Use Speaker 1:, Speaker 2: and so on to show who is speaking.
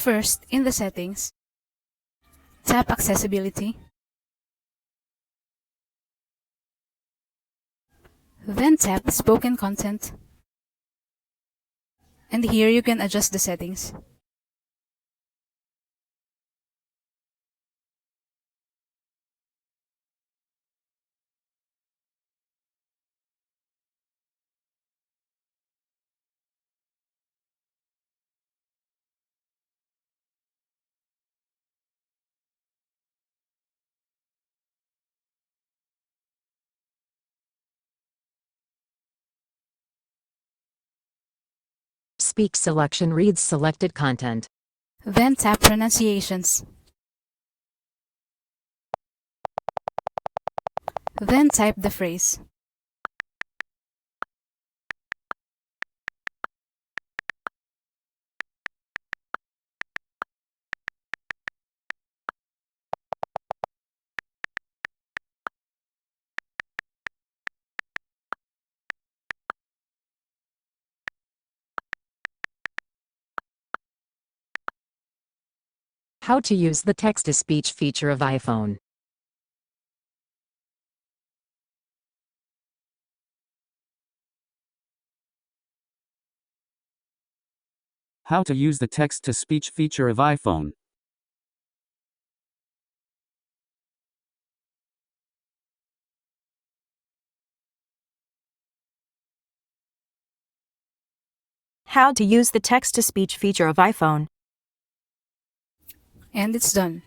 Speaker 1: First, in the settings, tap Accessibility. Then tap Spoken Content. And here you can adjust the settings.
Speaker 2: Speak selection reads selected content.
Speaker 1: Then tap Pronunciations. Then type the phrase.
Speaker 2: How to use the text-to-speech feature of iPhone.
Speaker 3: How to use the text-to-speech feature of iPhone.
Speaker 4: How to use the text-to-speech feature of iPhone.
Speaker 1: And it's done.